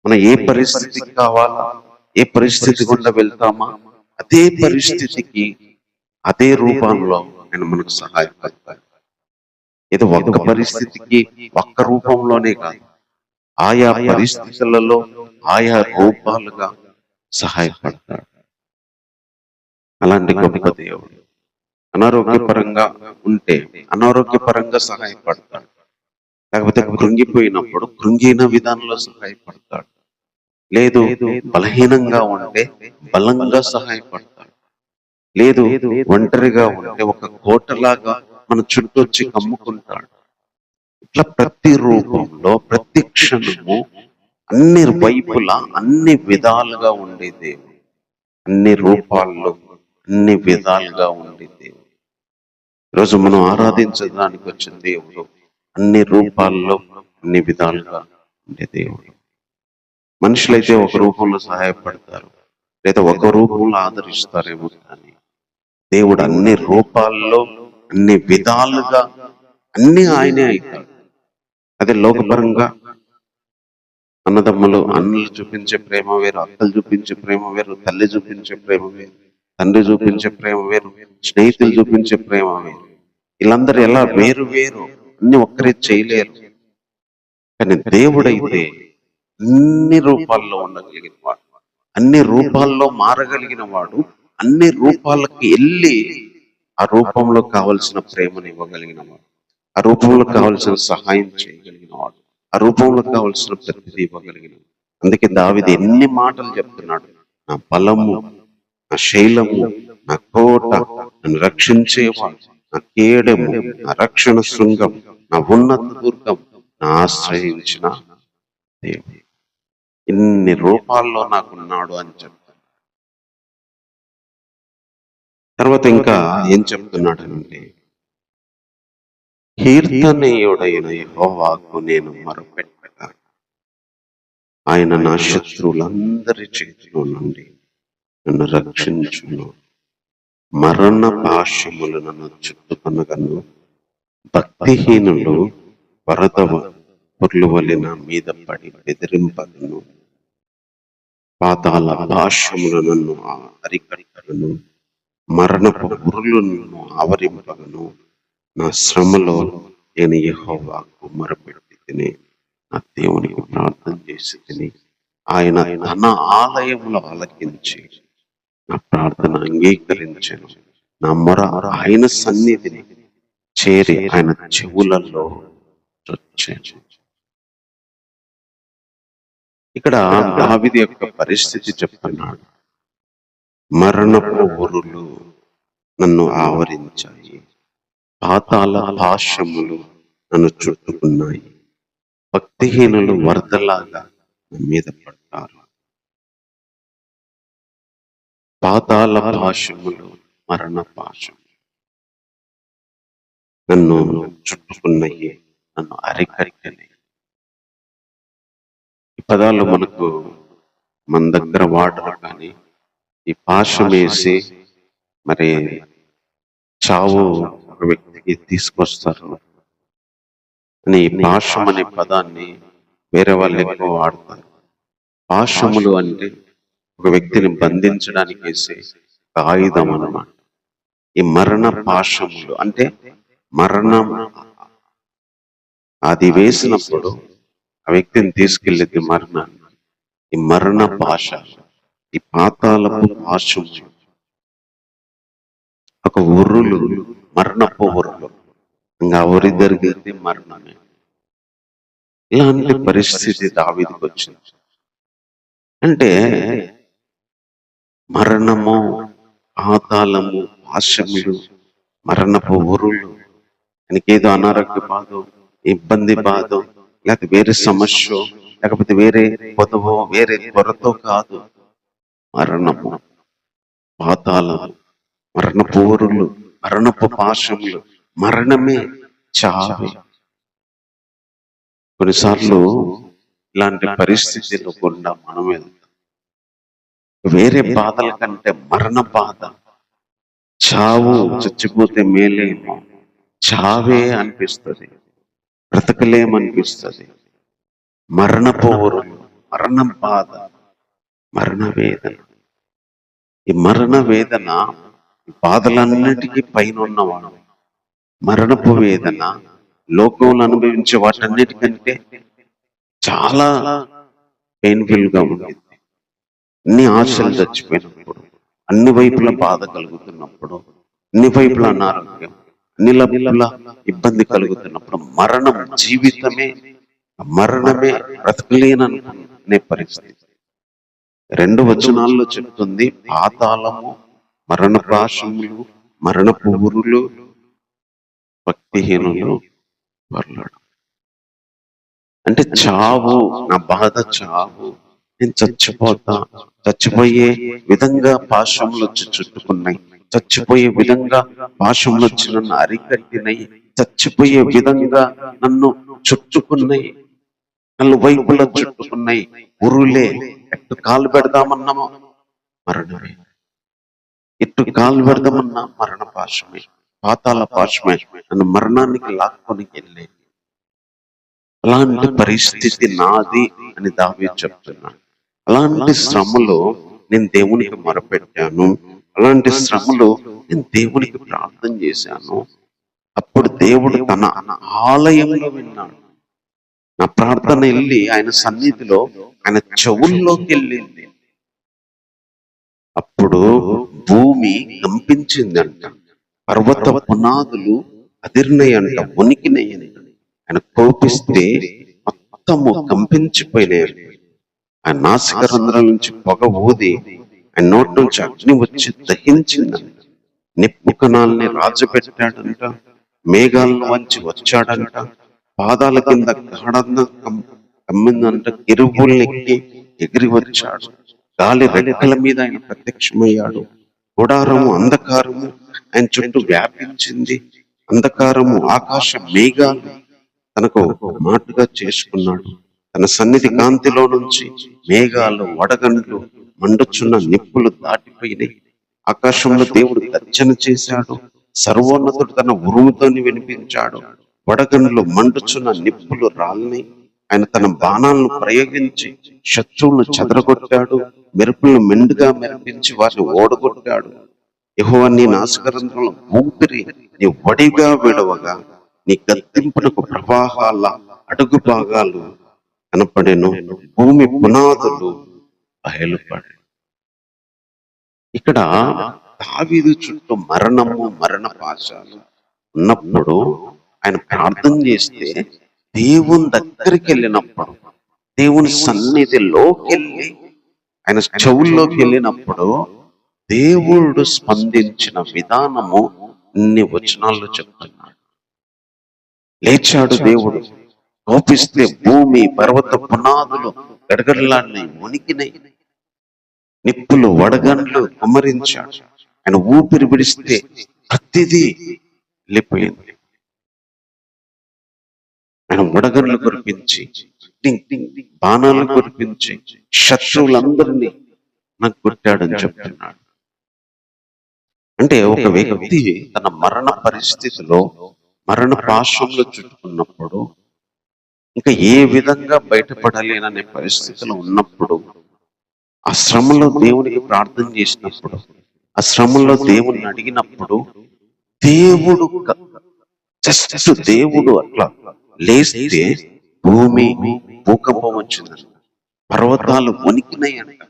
S1: మనం ఏ పరిస్థితికి కావాలా, ఏ పరిస్థితి గుండా వెళ్తామా, అదే పరిస్థితికి అదే రూపంలో ఆయన మనకు సహాయపడతాడు. ఏదో ఒక్క పరిస్థితికి ఒక్క రూపంలోనే కాదు, ఆయా పరిస్థితులలో ఆయా రూపాలుగా సహాయపడతాడు. అలాంటి గొప్ప దేవుడు. అనారోగ్యపరంగా ఉంటే అనారోగ్యపరంగా సహాయపడతాడు, లేకపోతే కృంగిపోయినప్పుడు కృంగిన విధానంలో సహాయపడతాడు, లేదు బలహీనంగా ఉంటే బలంగా సహాయపడతాడు, లేదు ఒంటరిగా ఉంటే ఒక కోటలాగా మన చుట్టూ వచ్చి కమ్ముకుంటాడు. ఇట్లా ప్రతి రూపంలో, ప్రతి క్షణము, అన్ని వైపులా, అన్ని విధాలుగా ఉండే దేవుడు, అన్ని రూపాల్లో, అన్ని విధాలుగా ఉండే దేవుడు. ఈరోజు మనం ఆరాధించడానికి వచ్చిన దేవుడు అన్ని రూపాల్లో, అన్ని విధాలుగా ఉండే దేవుడు. మనుషులైతే ఒక రూపంలో సహాయపడతారు, లేదా ఒక రూపంలో ఆదరిస్తారేమో, కానీ దేవుడు అన్ని రూపాల్లో, అన్ని విధాలుగా అన్ని ఆయనే అవుతాడు. అదే లోకపరంగా అన్నదమ్ములు, అన్నలు చూపించే ప్రేమ వేరు, అక్కలు చూపించే ప్రేమ వేరు, తల్లి చూపించే ప్రేమ వేరు, తండ్రి చూపించే ప్రేమ వేరు, స్నేహితులు చూపించే ప్రేమ వేరు. వీళ్ళందరూ ఎలా వేరు వేరు, అన్ని ఒక్కరే చేయలేరు. కానీ దేవుడైతే అన్ని రూపాల్లో ఉండగలిగిన వాడు, అన్ని రూపాల్లో మారగలిగిన వాడు, అన్ని రూపాలకి వెళ్ళి ఆ రూపంలో కావలసిన ప్రేమను ఇవ్వగలిగిన వాడు, ఆ రూపంలో కావలసిన సహాయం చేయగలిగిన వాడు, ఆ రూపంలో కావలసిన ప్రతిదీ ఇవ్వగలిగిన. అందుకే దావీదు ఎన్ని మాటలు చెప్తున్నాడు, నా బలము, నా శైలము, నా కోట, నన్ను రక్షించేవాడు, నా కేడము, నా రక్షణ శృంగం, నా ఉన్నత దుర్గం, నా ఆశ్రయించిన దేవుడు. ఇన్ని రూపాల్లో నాకున్నాడు అని చెప్తాను. తర్వాత ఇంకా ఏం చెప్తున్నాడనంటే, కీర్తనీయుడైన యెహోవాకు నేను మొరపెట్టగా ఆయన నా శత్రువులందరి చేతిలో నుండి నన్ను రక్షించును. మరణ పాశములు నన్ను చుట్టుకొనగను, భక్తిహీనులు పుర్లు వలె నా మీద పడి బెదిరింపను. పాతాళ భాష్యములు నన్ను అరికట్టను. మరణపు ఉరులు నన్ను ఆవరింపగను. నా శ్రమలో నేను యెహోవాకు మొరపెట్టి తిని నా దేవునికి ప్రార్థన చేసి తిని ఆయన తన ఆలయములో ఆలకించి నా ప్రార్థన అంగీకరించెను. నా మొర ఆయన సన్నిధిని చేరి ఆయన చెవులలో చొచ్చెను. ఇక్కడ దావీదు యొక్క పరిస్థితి చెప్తున్నాడు. మరణపు ఉరులు నన్ను ఆవరించాయి, పాతాళ పాశములు నన్ను చుట్టుకున్నాయి, భక్తిహీనులు వరదలాగా నా మీద పడ్డారు. పాతాళ పాశములు, మరణ పాశములు నన్ను చుట్టుకున్నాయి, నన్ను అరికట్టని. ఈ పదాలు మన దగ్గర వాడరు, కానీ ఈ పాశం వేసి మరి చావు ఒక వ్యక్తికి తీసుకొస్తారు అని ఈ పాశం అనే పదాన్ని వేరే వాళ్ళు ఎక్కువ వాడతారు. పాశములు అంటే ఒక వ్యక్తిని బంధించడానికి వేసే ఒక ఆయుధం అన్నమాట. ఈ మరణ పాశములు అంటే మరణం, అది వేసినప్పుడు ఆ వ్యక్తిని తీసుకెళ్ళేది మరణాన్ని. ఈ మరణ పాశ, ఈ పాతాళపు పాశములు, ఒక ఉర్రులు, మరణపు ఉర్రులు, ఇంకా ఉరి జరిగేది మరణమే. ఇలాంటి పరిస్థితి దావీదుకు వచ్చింది. అంటే మరణము, పాతాళము, పాశములు, మరణపు ఉరులు, ఆయనకేదో అనారోగ్య బాధ, ఇబ్బంది బాధ, లేకపోతే వేరే సమస్య, లేకపోతే వేరే పొదవో వేరే కొరతో కాదు. మరణము, పాతాళము, మరణపు ఊరులు, మరణపు పాశములు, మరణమే, చావే. కొన్నిసార్లు ఇలాంటి పరిస్థితులు గుండా మనం వెళ్తాం. వేరే బాధల కంటే మరణ బాధ, చావు, చచ్చిపోతే మేలేమో, చావే అనిపిస్తుంది, బ్రతకలేమనిపిస్తుంది. మరణపు ఊరులు, మరణ బాధ, మరణ వేదన. ఈ మరణ వేదన బాధలన్నిటికీ పైన ఉన్నవాడు. మరణపు వేదన లోకంలో అనుభవించే వాటన్నిటికంటే చాలా పెయిన్ఫుల్ గా ఉండేది. అన్ని ఆశలు చచ్చిపోయినప్పుడు, అన్ని వైపుల బాధ కలుగుతున్నప్పుడు, అన్ని వైపుల అనారోగ్యం, అన్ని వైపుల ఇబ్బంది కలుగుతున్నప్పుడు మరణం, జీవితమే, మరణమే, బ్రతకలేననే పరిస్థితి. 2 వచనాల్లో చెప్తుంది, పాతాళము, మరణ పాశములు, మరణపు ఉరులు, భక్తిహీనులు వర్లడం. అంటే చావు, నా బాధ చావు, నేను చచ్చిపోయే విధంగా పాశములు వచ్చి చుట్టుకున్నాయి, చచ్చిపోయే విధంగా పాశములు వచ్చి నన్ను అరికట్టినాయి, చచ్చిపోయే విధంగా నన్ను చుట్టుకున్నాయి, నన్ను వైపులా చుట్టుకున్నాయి. ఉరులే, ఎట్టు కాలు పెడదామన్నామో మరణమే, ఇటు కాలు పెడదామన్నా మరణ పాశమే, పాతాళ పాశమే, నన్ను మరణానికి లాక్కొని వెళ్ళే. అలాంటి పరిస్థితి నాది అని దావీదు చెప్తున్నాను. అలాంటి శ్రమలో నేను దేవునికి మొరపెట్టాను, అలాంటి శ్రమలో నేను దేవునికి ప్రార్థన చేశాను. అప్పుడు దేవుడు తన ఆలయంలో విన్నాడు. నా ప్రార్థన వెళ్ళి ఆయన సన్నిధిలో, ఆయన చెవుల్లోకి వెళ్ళింది. అప్పుడు భూమి కంపించిందంట, పర్వత పునాదులు అదిరినాయంట, వణికినాయంట. ఆయన కోపిస్తే మొత్తము కంపించిపోయినాయి. ఆయన నాసిక రంధ్రాల నుంచి పొగ ఊది, ఆయన నోటి నుంచి అగ్ని వచ్చి దహించిందంట. నిప్పు కణాలని రాజపెట్టాడంట, మేఘాలను వంచి వచ్చాడంట, పాదాల కింద గాఢంగా కమ్మిందంట, కెరూబులెక్కి ఎగిరి వచ్చాడు, గాలి రెక్కల మీద ఆయన ప్రత్యక్షమయ్యాడు. గుడారము, అంధకారము ఆయన చుట్టూ వ్యాపించింది. అంధకారము, ఆకాశ మేఘాలు తనకు మాటుగా చేసుకున్నాడు. తన సన్నిధి కాంతిలో నుంచి మేఘాలు, వడగండ్లు, మండుచున్న నిప్పులు దాటిపోయినాయి. ఆకాశంలో దేవుడు గర్జన చేశాడు, సర్వోన్నతుడు తన ఉరుముతోని వినిపించాడు. వడగండ్లు, మండుచున్న నిప్పులు రాలినాయి. ఆయన తన బాణాలను ప్రయోగించి శత్రువులను చెదరగొట్టాడు, మెరుపులను మెండుగా మెరిపించి వారిని ఓడగొట్టాడు. యెహోవా నీ నాసికారంధ్రంలో ఊపిరి నీ వడిగా విడవగా నీ గద్దింపునకు ప్రవాహాల అడుగు భాగాలు కనపడెను, భూమి పునాదులు బయలుపడి. ఇక్కడ దావీదు చుట్టూ మరణము, మరణ పాశాలు ఉన్నప్పుడు ఆయన ప్రార్థన చేస్తే, దేవుని దగ్గరికి వెళ్ళినప్పుడు, దేవుని సన్నిధిలోకి వెళ్ళి ఆయన చెవుల్లోకి వెళ్ళినప్పుడు దేవుడు స్పందించిన విధానము ఇన్ని వచనాల్లో చెప్తున్నాడు. లేచాడు దేవుడు, కోపిస్తే భూమి పర్వత పునాదులు గడగడలాడినాయి, వణికినాయి, నిప్పులు వడగండ్లు కుమ్మరించాడు. ఆయన ఊపిరి విడిస్తే ప్రతిదీ వెళ్ళిపోయింది. ఆయన వడగండ్లు కురిపించి, బాణాలు కురిపించి శత్రువులందరినీ నాకు కొట్టాడని చెప్తున్నాడు. అంటే ఒక వ్యక్తి తన మరణ పరిస్థితిలో, మరణ పాశంలో చుట్టుకున్నప్పుడు, ఇంకా ఏ విధంగా బయటపడలేననే పరిస్థితిలో ఉన్నప్పుడు, ఆ శ్రమలో దేవునికి ప్రార్థన చేసినప్పుడు, ఆ శ్రమలో దేవుని అడిగినప్పుడు, దేవుడు జస్ట్ దేవుడు అట్లా లేస్తే భూమి భూకంపం వచ్చిందంట, పర్వతాలు వణికినాయంట.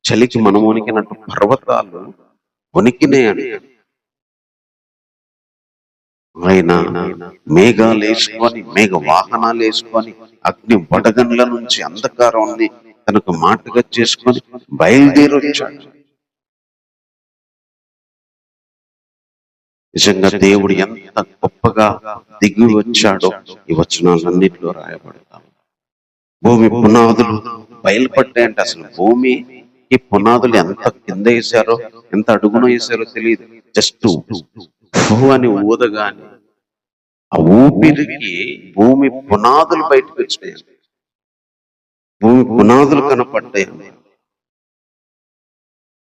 S1: చలికి మనం వణికినట్టు పర్వతాలు వణికినాయంట. ఆయన మేఘాలు వేసుకొని, మేఘ వాహనాలు వేసుకొని, అగ్ని వడగండ్ల నుంచి అంధకారాన్ని తనకు మాటగా చేసుకొని బయలుదేరి వచ్చాడు. నిజంగా దేవుడు ఎంత గొప్పగా దిగి వచ్చాడో ఈ వచనాలన్నింటిలో రాయబడతాం. భూమి పునాదులు బయలుపడ్డాయంటే, అసలు భూమి ఈ పునాదులు ఎంత కింద వేశారో, ఎంత అడుగున వేశారో తెలియదు. జస్ట్ అని ఊదగాని ఆ ఊపిరికి భూమి పునాదులు బయటకు వచ్చినాయి, భూమి పునాదులు కనపడ్డాయి.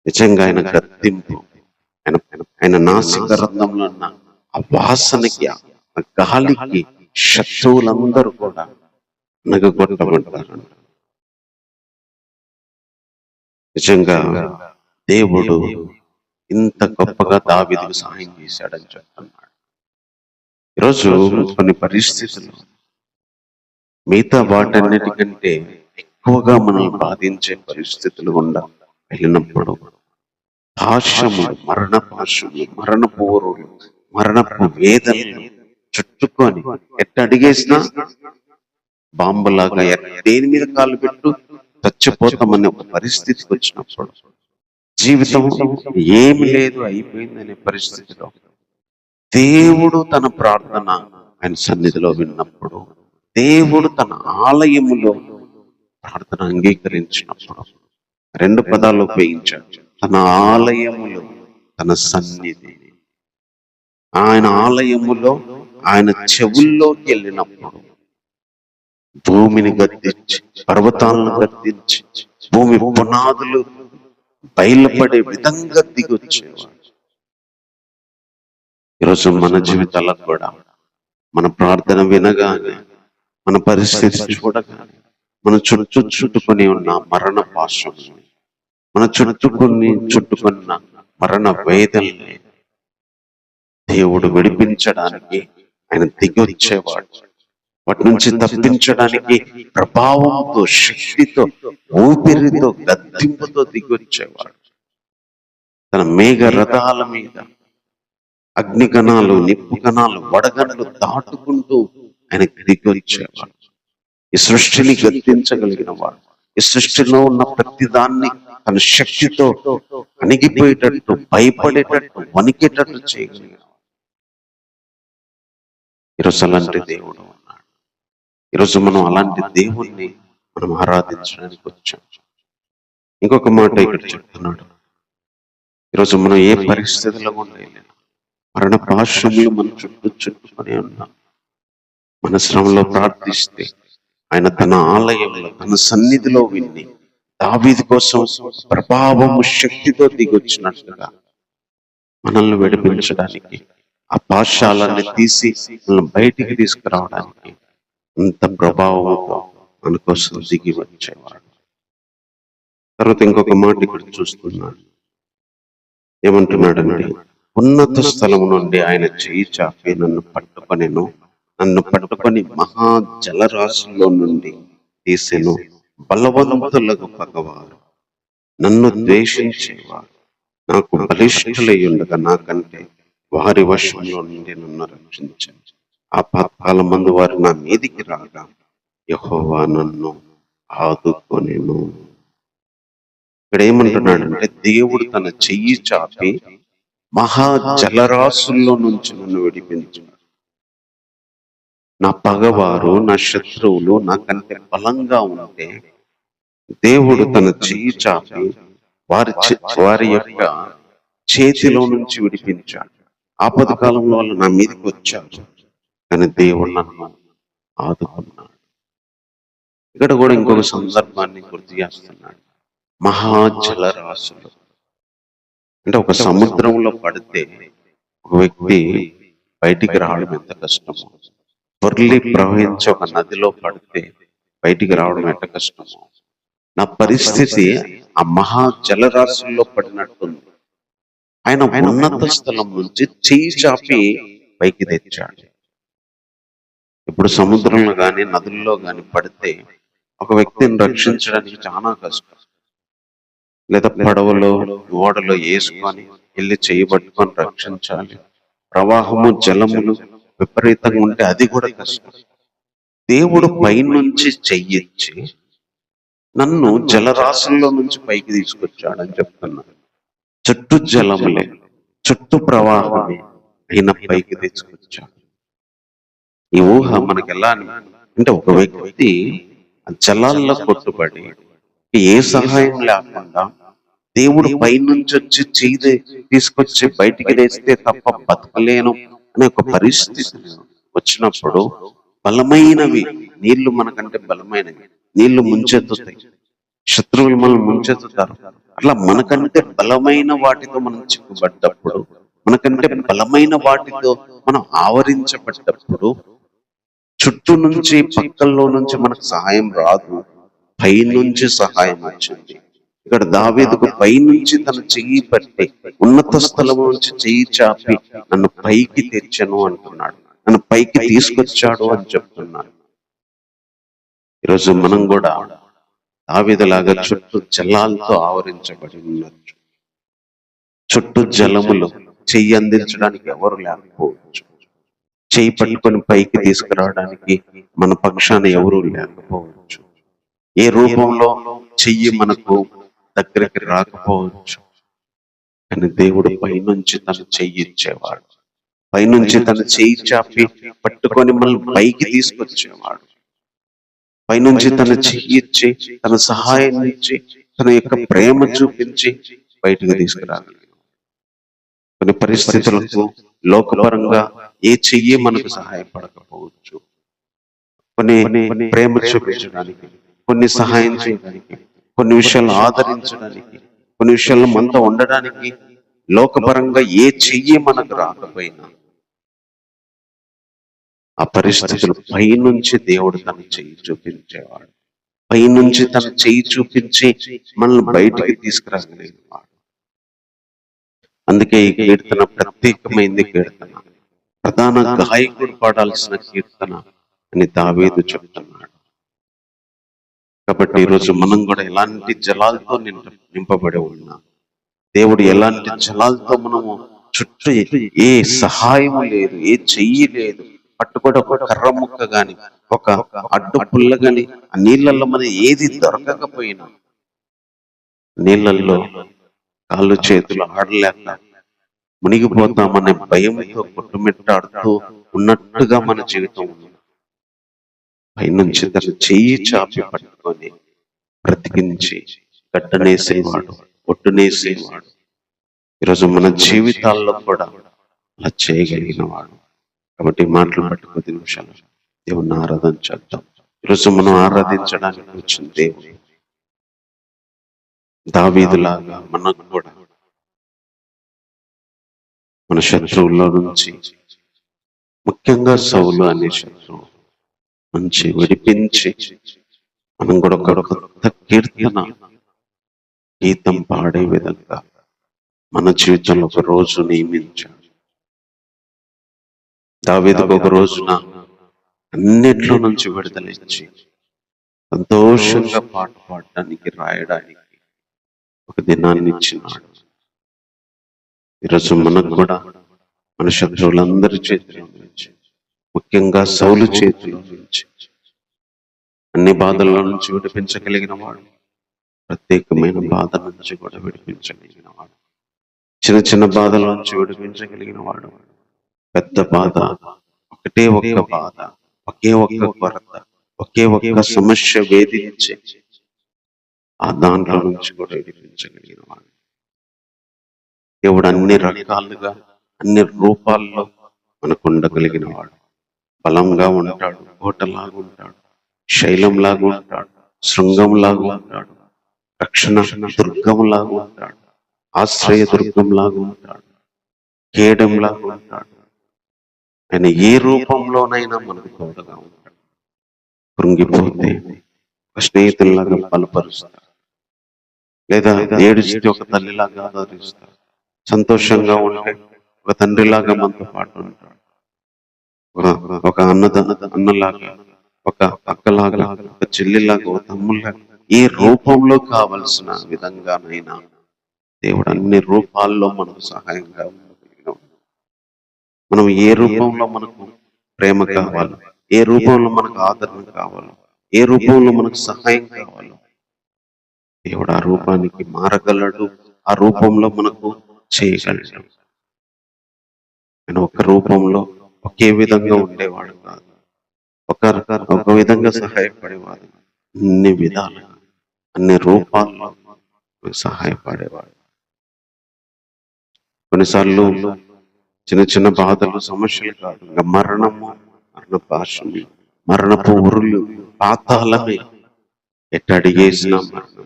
S1: నిజంగా ఆయన గద్దింపు, ఆయన నాసిక రంధ్రంలో ఉన్న ఆ వాసనకి, ఆ గాలికి శత్రువులందరూ కూడా నగగొట్టబడ్డారంట. నిజంగా దేవుడు ఇంత గొప్పగా దావీదుకు సహాయం చేశాడని చెప్తున్నాడు. ఈరోజు కొన్ని పరిస్థితులు మిగతా వాటన్నిటికంటే ఎక్కువగా మనల్ని బాధించే పరిస్థితులు గుండా వెళ్ళినప్పుడు, పాశములు, మరణ పాశములు, మరణపు ఊరులు, మరణపు వేదనలు చుట్టుకొని ఎట్ట అడిగేసినా బాంబులాగా దేని మీద కాలు పెట్టు చచ్చిపోతామనే ఒక పరిస్థితికి వచ్చినప్పుడు, జీవితం ఏమి లేదు అయిపోయిందనే పరిస్థితిలో దేవుడు తన ప్రార్థన ఆయన సన్నిధిలో విన్నప్పుడు, దేవుడు తన ఆలయములో ప్రార్థన అంగీకరించినప్పుడు, రెండు పదాలు ఉపయోగించాడు. తన ఆలయములో, తన సన్నిధి. ఆయన ఆలయములో ఆయన చెవుల్లోకి వెళ్ళినప్పుడు భూమిని గద్దించి, పర్వతాలను గద్దించి, భూమి పునాదులు బయలుపడే విధంగా దిగొచ్చేవాడు. ఈరోజు మన జీవితాలకు కూడా మన ప్రార్థన వినగానే, మన పరిస్థితి చూడగానే, మన చుట్టుకొని ఉన్న మరణ పాశంని, మన చుట్టుకున్న మరణ వేదల్ని దేవుడు విడిపించడానికి ఆయన దిగి వచ్చేవాడు. వాటి నుంచి తప్పించడానికి ప్రభావంతో, శక్తితో, ఊపిరితో, గద్దింపుతో దిగి వచ్చేవాడు. తన మేఘ రథాల మీద అగ్నికణాలు, నిప్పు కణాలు, వడగండ్లు దాటుకుంటూ ఆయన దిగి వచ్చేవాడు. ఈ సృష్టిని గద్దించగలిగిన వాడు, ఈ సృష్టిలో ఉన్న ప్రతి దాన్ని తన శక్తితో అణిగిపోయేటట్టు, భయపడేటట్టు, వణికేటట్టు చేయగలిగిన ఈరోజు అలాంటి దేవుడు ఉన్నాడు. ఈరోజు మనం అలాంటి దేవుణ్ణి మనం ఆరాధించడానికి వచ్చాం. ఇంకొక మాట ఇక్కడ చెప్తున్నాడు, ఈరోజు మనం ఏ పరిస్థితుల్లో ఉండలేము, మరణ పాశములు మన చుట్టుకొని ఉన్నాం. మన శ్రమలో ప్రార్థిస్తే ఆయన తన ఆలయంలో, తన సన్నిధిలో విన్ని దావీదు కోసం ప్రభావము, శక్తితో దిగొచ్చినట్టుగా మనల్ని విడిపించడానికి, ఆ పాశాలన్నీ తీసి మనల్ని బయటికి తీసుకురావడానికి అంత ప్రభావంతో మన కోసం దిగి వచ్చేవాడు. తర్వాత ఇంకొక మాట ఇక్కడ చూస్తున్నాడు. ఏమంటున్నాడంటే, ఉన్నత స్థలము నుండి ఆయన చేయి చాపి నన్ను పట్టుకొని మహా జలరాశుల్లో నుండి తీసెను. బలవంతులకు పగవారు, నన్ను ద్వేషించేవారు నాకు బలిష్ఠులై ఉండగా నాకంటే వారి వశంలో నుండి నన్ను రక్షించాను. ఆ పాతకాలమందు వారు నా మీదికి రాగా యెహోవా నన్ను ఆదుకొనెను. ఇక్కడ ఏమంటున్నాడంటే, దేవుడు తన చెయ్యి చాపి మహా జలరాశుల్లో నుంచి నన్ను విడిపించాడు. నా పగవారు, నా శత్రువులు నాకంటే బలంగా ఉంటే దేవుడు తన చెయ్యి చాపి వారి యొక్క చేతిలో నుంచి విడిపించాడు. ఆపద కాలంలో వాళ్ళు నా మీదకి వచ్చారు, కానీ దేవుడు నన్ను ఆదుకున్నాడు. ఇక్కడ కూడా ఇంకొక సందర్భాన్ని గుర్తు చేస్తున్నాడు. మహాజలరాశులు అంటే ఒక సముద్రంలో పడితే ఒక వ్యక్తి బయటికి రావడం ఎంత కష్టమో, పొర్లి ప్రవహించి ఒక నదిలో పడితే బయటికి రావడం ఎంత కష్టమో, నా పరిస్థితి ఆ మహా జలరాశుల్లో పడినట్టుంది. ఆయన ఉన్నత స్థలం నుంచి చెయ్యి చాపి పైకి తెచ్చాడు. ఇప్పుడు సముద్రంలో గాని నదుల్లో గాని పడితే ఒక వ్యక్తిని రక్షించడానికి చాలా కష్టం. లేదా పడవలో ఓడలో వేసుకొని వెళ్ళి చేయబట్టుకొని రక్షించాలి. ప్రవాహము జలములు విపరీతంగా ఉంటే అది కూడా కష్టం. దేవుడు పైనుంచి చెయ్యిచ్చి నన్ను జలరాశుల్లో నుంచి పైకి తీసుకొచ్చాడని చెప్తున్నాను. చుట్టూ జలములే, చుట్టూ ప్రవాహమే, అయినా పైకి తీసుకొచ్చాడు. ఈ ఊహ మనకి ఎలా అంటే, ఒక వ్యక్తి జలాల్లో కొట్టుబడి ఏ సహాయం లేకుండా దేవుడు పైనుంచి వచ్చి చేయి తీసుకొచ్చి బయటికి వేస్తే తప్ప బతకలేను అనే ఒక పరిస్థితి వచ్చినప్పుడు, బలమైనవి నీళ్లు మనకంటే బలమైనవి, నీళ్లు ముంచెత్తుతాయి, శత్రువులు మనం ముంచెత్తుతారు. అట్లా మనకంటే బలమైన వాటితో మనం చిక్కుబడ్డప్పుడు, మనకంటే బలమైన వాటితో మనం ఆవరించబడ్డప్పుడు, చుట్టూ నుంచి పక్కల్లో నుంచి మనకు సహాయం రాదు, పైనుంచి సహాయం వచ్చింది. ఇక్కడ దావీదుకు పైనుంచి తన చెయ్యి పట్టి ఉన్నత స్థలం నుంచి చెయ్యి చాపి నన్ను పైకి తెచ్చను అంటున్నాడు, నన్ను పైకి తీసుకొచ్చాడు అని చెప్తున్నాడు. ఈరోజు మనం కూడా దావీదులాగా చుట్టూ జలాలతో ఆవరించబడి ఉండొచ్చు. చుట్టూ జలములు చెయ్యి అందించడానికి ఎవరు లేకపోవచ్చు, చెయ్యి పట్టుకొని పైకి తీసుకురావడానికి మన పక్షాన ఎవరూ లేకపోవచ్చు, ఏ రూపంలో చెయ్యి మనకు దగ్గరికి రాకపోవచ్చు. కానీ దేవుడు పైనుంచి తన చెయ్యి ఇచ్చేవాడు, పైనుంచి తన చెయ్యి చాపి పట్టుకొని మనల్ని పైకి తీసుకొచ్చేవాడు, పైనుంచి తన చెయ్యి ఇచ్చి తన సహాయం ఇచ్చి తన యొక్క ప్రేమ చూపించి బయటకు తీసుకురాగలిగాడు. కొన్ని పరిస్థితులకు లోకపరంగా ఏ చెయ్యి మనకు సహాయపడకపోవచ్చు, కొన్ని ప్రేమ చూపించడానికి, కొన్ని సహాయం చేయడానికి, కొన్ని విషయాలు ఆదరించడానికి, కొన్ని విషయాల్లో మనతో ఉండడానికి లోకపరంగా ఏ చెయ్యి మనకు రాకపోయినా, ఆ పరిస్థితులు పైనుంచి దేవుడు తన చెయ్యి చూపించేవాడు, పైనుంచి తన చెయ్యి చూపించి మనల్ని బయటికి తీసుకురాగలిగేవాడు. అందుకే ఈ కీర్తన ప్రత్యేకమైంది కీర్తన, ప్రధాన గాయకుడు పాడాల్సిన కీర్తన అని దావీదు చెప్తున్నాడు. కాబట్టి ఈరోజు మనం కూడా ఎలాంటి జలాలతో నింపబడి ఉన్నాం, దేవుడు ఎలాంటి జలాలతో మనము చుట్టూ ఏ సహాయము లేదు, ఏ చెయ్యి లేదు, పట్టుకోవడం ఒక కర్ర ముక్క గాని ఒక అడ్డు పుల్ల గాని ఆ నీళ్ళల్లో మన ఏది దొరకకపోయినా, నీళ్ళల్లో కాళ్ళు చేతులు ఆడలేక మునిగిపోతామనే భయంతో కొట్టుమిట్టాడుతూ ఉన్నట్టుగా మన జీవితం ఉంది. పైనుంచి తన చెయ్యి చాపి పట్టుకొని బ్రతికించి గడ్డనేసేవాడు, ఒట్టునేసేవాడు. ఈరోజు మన జీవితాల్లో కూడా అలా చేయగలిగిన వాడు. కాబట్టి మాటలు బట్టి 10 నిమిషాలు దేవుణ్ణి ఆరాధన చేద్దాం. ఈరోజు మనం ఆరాధించడానికి వచ్చిన దేవుడు దావీదులాగా మనకు కూడా మన శత్రువుల్లో నుంచి, ముఖ్యంగా సౌలు అనే శత్రువు నుంచి విడిపించి మనం కూడా ఒక కొత్త కీర్తన గీతం పాడే విధంగా మన జీవితంలో ఒక రోజు నియమించాడు. దావీదుకు ఒక రోజున అన్నిట్లో నుంచి విడుదల ఇచ్చి సంతోషంగా పాట పాడడానికి రాయడానికి ఒక దినాన్ని ఇచ్చినాడు. ఈరోజు మనకు కూడా మన శత్రువులందరి చేతిలో నుంచి, ముఖ్యంగా సౌలు చేతిలో నుంచి, అన్ని బాధల్లో నుంచి విడిపించగలిగిన వాడు, ప్రత్యేకమైన బాధ నుంచి కూడా విడిపించగలిగిన వాడు, చిన్న చిన్న బాధల నుంచి విడిపించగలిగిన వాడు, పెద్ద బాధ, ఒకటే ఒక్క బాధ, ఒకే ఒక్క కొరత, ఒకే ఒక్క సమస్య వేధించి ఆ దాంట్లో నుంచి కూడా విడిపించగలిగిన వాడు. దేవుడు అన్ని రకాలుగా అన్ని రూపాల్లో మనకు ఉండగలిగిన వాడు. బలంగా ఉంటాడు, కోటలాగా ఉంటాడు, శైలంలాగా ఉంటాడు, శృంగంలాగా ఉంటాడు, రక్షణ దుర్గంలాగా ఉంటాడు, ఆశ్రయ దుర్గంలాగా ఉంటాడు, కేడంలాగా ఉంటాడు. ఆయన ఏ రూపంలోనైనా మనకు తోడుగా ఉంటాడు. కృంగిపోతే ఒక స్నేహితుల్లాగా బలపరుస్తాడు, లేదా ఏడిస్తే ఒక తల్లిలాగా ఆదరిస్తాడు, సంతోషంగా ఉంటే ఒక తండ్రిలాగా మనతో పాటు ఉంటాడు, ఒక అన్నలాగా, ఒక అక్కలాగా, ఒక చెల్లిలాగా, ఒక తమ్ముళ్ళగా, ఏ రూపంలో కావలసిన విధంగానైనా దేవుడు అన్ని రూపాల్లో మనకు సహాయంగా ఉండగలిగిన. మనం ఏ రూపంలో మనకు ప్రేమ కావాలో, ఏ రూపంలో మనకు ఆదరణ కావాలో, ఏ రూపంలో మనకు సహాయం కావాలో దేవుడు ఆ రూపానికి మారగలడు. ఆ రూపంలో మనకు చేయగలడు. ఆయన ఒక రూపంలో ఒకే విధంగా ఉండేవాడు కాదు, ఒక విధంగా సహాయపడేవాడు, అన్ని విధాలుగా అన్ని రూపాల్లో సహాయపడేవాడు. కొన్నిసార్లు చిన్న చిన్న బాధలు, సమస్యలు కాదు, ఇంకా మరణము, మరణ పాశము, మరణపు ఉరులు, పాతాళమే, ఎటు అడిగేసినా మరణమే,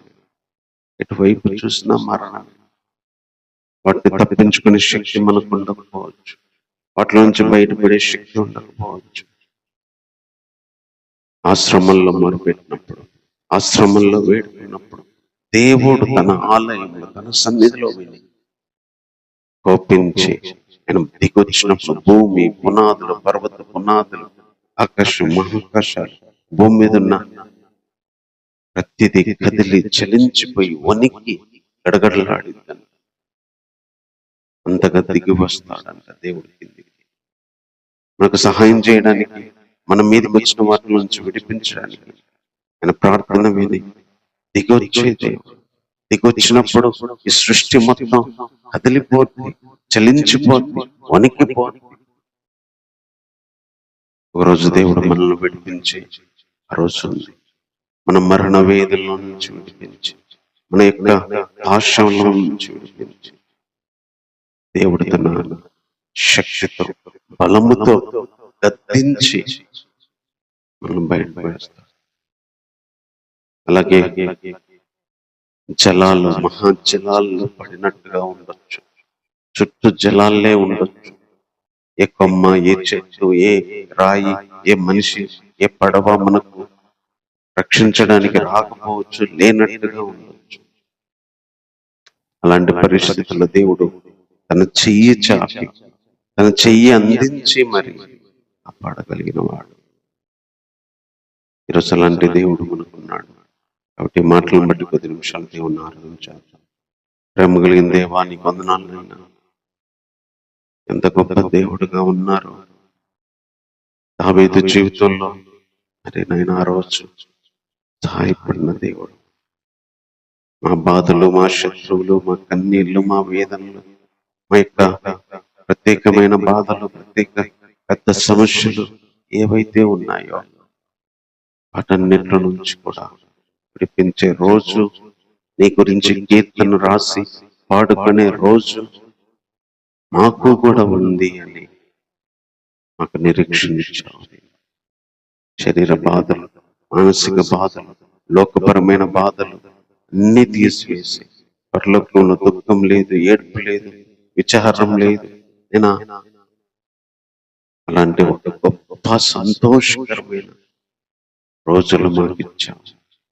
S1: ఎటువైపు చూసినా మరణమే. వాటిని తప్పించుకునే శక్తి మనకు ఉండకపోవచ్చు, వాటి నుంచి బయటపడే శక్తి ఉండకపోవచ్చు. ఆశ్రమంలో మొరుపెట్టినప్పుడు, ఆశ్రమంలో వేడుకున్నప్పుడు దేవుడు తన ఆలయంలో, తన సన్నిధిలో విని కోపించి ఆయన దిగొచ్చినప్పుడు భూమి పునాదులు, పర్వత పునాదులు, ఆకాశం, మహాకాశాలు, భూమి మీద ఉన్న ప్రతిదీ కదిలి చలించిపోయి వణికి గడగడలాడిద్దని అంతగా దిగి వస్తాడంట దేవుడి కిందికి, మనకు సహాయం చేయడానికి, మన మీదకి వచ్చిన వాటి నుంచి విడిపించడానికి. ఆయన ప్రార్థన విని దిగొచ్చే దేవుడు. దిగొచ్చినప్పుడు ఈ సృష్టి మొత్తం కదిలిపోతుంది, చలించిపోతుంది, వణికిపోతుంది. ఒకరోజు దేవుడు మనల్ని విడిపించి ఆ రోజు ఉంది. మన మరణ వేదుల్లో నుంచి విడిపించి, మన యొక్క పాశంలో నుంచి విడిపించి, దేవుడు తన శక్తితో, బలముతో గద్దించి మనం బయటకు వేస్తాడు. అలాగే జలాలు, మహాజలాల్లో పడినట్టుగా ఉండొచ్చు, చుట్టూ జలాలే ఉండొచ్చు. ఏ కొమ్మ, ఏ చెట్టు, ఏ రాయి, ఏ మనిషి, ఏ పడవ మనకు రక్షించడానికి రాకపోవచ్చు, లేనట్టుగా ఉండొచ్చు. అలాంటి పరిస్థితుల్లో దేవుడు తన చెయ్యి చాపి, తన చెయ్యి అందించి మరి కాపాడగలిగిన వాడు. ఈరోజు అలాంటి దేవుడు మనకున్నాడు. కాబట్టి మాటలను బట్టి కొద్ది నిమిషాలు దేవుని ఆరాధించాలి. ప్రేమ కలిగిన దేవా, నీకు వందనాలైనా, ఎంత గొప్ప దేవుడుగా ఉన్నారు. దావీదు జీవితంలో మరి నైనా ఆ రోజు సహాయపడిన దేవుడు. మా బాధలు, మా శత్రువులు, మా కన్నీళ్లు, మా వేదనలు, మా యొక్క ప్రత్యేకమైన బాధలు, ప్రత్యేక పెద్ద సమస్యలు ఏవైతే ఉన్నాయో వాటన్నిటి నుంచి కూడా విడిపించే రోజు, నీ గురించి కీర్తన రాసి పాడుకునే రోజు మాకు కూడా ఉంది అని మాకు నిరీక్షణ ఇచ్చావు. శరీర బాధలు, మానసిక బాధలు, లోకపరమైన బాధలు అన్ని తీసివేసి పరలోకంలో దుఃఖం లేదు, ఏడుపు లేదు, విచారం లేదు. నేను అలాంటి ఒక గొప్ప సంతోషకరమైన రోజులు మాకు ఇచ్చావు.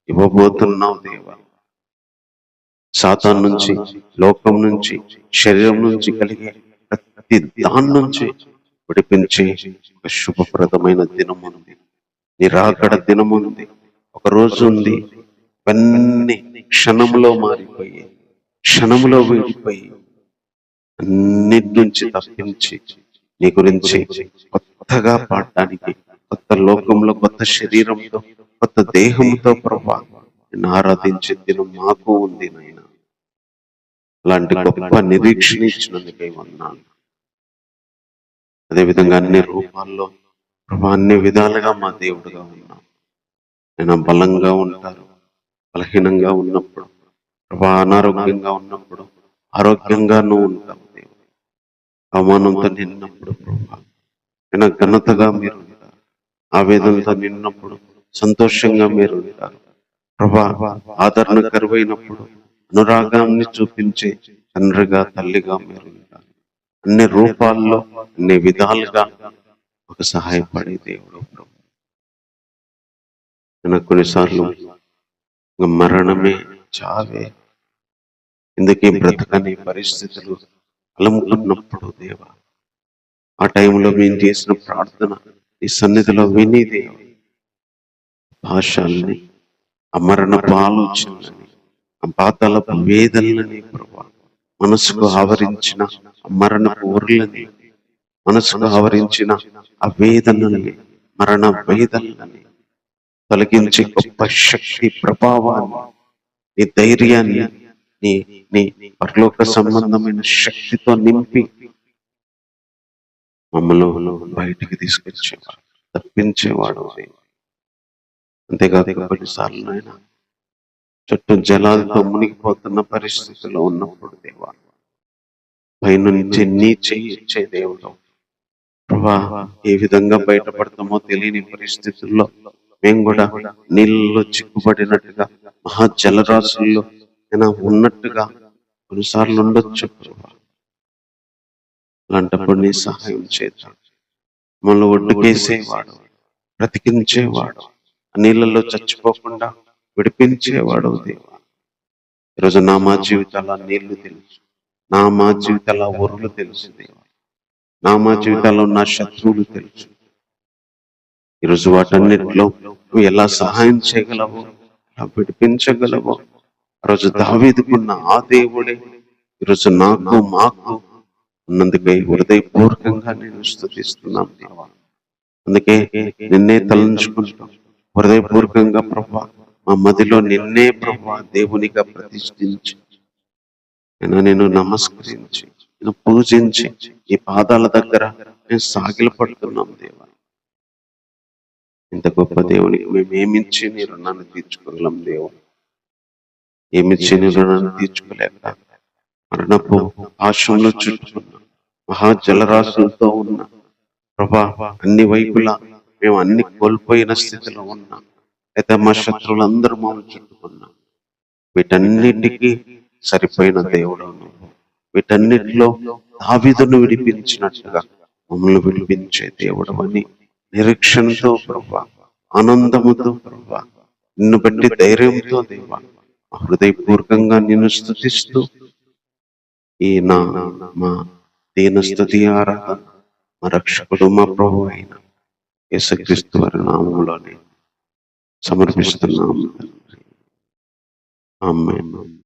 S1: ఇవ్వబోతున్నావు దేవా. సాతాను నుంచి, లోకం నుంచి, శరీరం నుంచి కలిగే ప్రతి దాని నుంచి విడిపించే ఒక శుభప్రదమైన దినం ఉంది. నిరాకడ దినం ఉంది. ఒక రోజు ఉంది, ఇవన్నీ క్షణంలో మారిపోయి, క్షణంలో వీడిపోయి, అన్నిటి నుంచి తప్పించి నీ గురించి కొత్తగా పాడడానికి, కొత్త లోకంలో, కొత్త శరీరంతో, కొత్త దేహంతో ప్రభా నిన్ను ఆరాధించే దినం మాకు ఉంది నాయన. అలాంటి గొప్ప నిరీక్షణ ఇచ్చినందుకే వందనాలు. అదేవిధంగా అన్ని రూపాల్లో ప్రభా అన్ని విధాలుగా మా దేవుడుగా ఉన్నాం. నేను బలంగా ఉంటారు, బలహీనంగా ఉన్నప్పుడు ప్రభా, అనారోగ్యంగా ఉన్నప్పుడు ఆరోగ్యంగా నువ్వు ఉంటావు దేవుడు. అవమానంతో నిన్నప్పుడు ప్రభా నేను ఘనతగా మీరు ఉంటారు. ఆవేదనతో నిన్నప్పుడు సంతోషంగా మీరు ఉంటారు ప్రభా. ఆదరణ కరువైనప్పుడు అనురాగాన్ని చూపించే తండ్రిగా, తల్లిగా మీరు ఉంటారు. అన్ని రూపాల్లో, అన్ని విధాలుగా ఒక సహాయపడే దేవుడు ప్రభు. నాకు కొన్నిసార్లు మరణమే, చావే, ఎందుకే బ్రతకని పరిస్థితులు అలముకున్నప్పుడు దేవా, ఆ టైంలో మేము చేసిన ప్రార్థన ఈ సన్నిధిలో విని దేవ, భాషల్ని, అమరణపు ఆలోచనలని, ఆ పాతాళపు వేదనలని ప్రభా, మనసుకు ఆవరించిన మరణపు ఊర్లని, మనసుకు ఆవరించిన ఆ వేదనల్ని, మరణ వేదనలని తొలగించి గొప్ప శక్తి, ప్రభావాన్ని, నీ ధైర్యాన్ని, నీ నీ పరలోక సంబంధమైన శక్తితో నింపి మమ్మల్ని బయటికి తీసుకొచ్చేవాడు, తప్పించేవాడు. అంతేకాదు కొన్నిసార్లు ఆయన చుట్టూ జలాలతో మునిగిపోతున్న పరిస్థితిలో ఉన్నప్పుడు దేవా, పైనుంచి నీ చేయించే దేవుడు ప్రభా, ఏ విధంగా బయటపడతామో తెలియని పరిస్థితుల్లో మేము కూడా నీళ్ళలో చిక్కుబడినట్టుగా, మహా జలరాశుల్లో ఉన్నట్టుగా కొన్నిసార్లు ఉండొచ్చు ప్రభా. అలాంటప్పుడు నీ సహాయం చేద్దాం. మనల్ని ఒడ్డుకేసేవాడు, బ్రతికించేవాడు, నీళ్ళలో చచ్చిపోకుండా విడిపించేవాడు దేవా. ఈరోజు మా జీవితాల నీళ్లు తెలుసు, మా జీవితాల ఊరులు తెలుసు దేవా, మా జీవితాల్లో నా శత్రువులు తెలుసు. ఈరోజు వాటన్నిటిలో నువ్వు ఎలా సహాయం చేయగలవో, ఎలా విడిపించగలవో, ఆ రోజు దావీదుకున్న ఆ దేవుడే ఈరోజు నాకు, మాకు ఉన్నందుకై హృదయపూర్వకంగా నేను స్తుతిస్తున్నాను దేవా. అందుకే నిన్నే తలంచుకుంటాం హృదయపూర్వకంగా ప్రభా. మా మదిలో నిన్నే ప్రభా దేవునిగా ప్రతిష్ఠించి నేను నమస్కరించి, నేను పూజించి ఈ పాదాల దగ్గర నేను సాగిల పడుతున్నాం దేవా. ఇంత గొప్ప దేవునికి మేము ఏమిచ్చి నీ రుణాన్ని తీర్చుకోగలం దేవా? ఏమిచ్చి నీ రుణాన్ని తీర్చుకోలేక మరణపు ఆశంలో చుట్టుకున్న మహా జలరాశులతో ఉన్న ప్రభా, అన్ని వైపులా మేము అన్ని కోల్పోయిన స్థితిలో ఉన్నాం. అయితే మా శత్రువులందరూ మమ్మల్ని చుట్టుకున్నాం. వీటన్నిటికీ సరిపోయిన దేవుడు నువ్వు. వీటన్నిటిలో దావీదును విడిపించినట్టుగా మమ్మల్ని విడిపించే దేవుడు అని నిరీక్షణతో ప్రభా, ఆనందముతో ప్రభా, నిన్ను బట్టి ధైర్యంతో దేవా హృదయపూర్వకంగా నిన్ను స్తుతిస్తూ ఈ మా దీన స్తుతి ఆరాధన మా రక్షకుడు, మా ప్రభు అయిన యేసుక్రీస్తు వారి నామములోనే సమర్పిస్తున్నాము. ఆమేన్.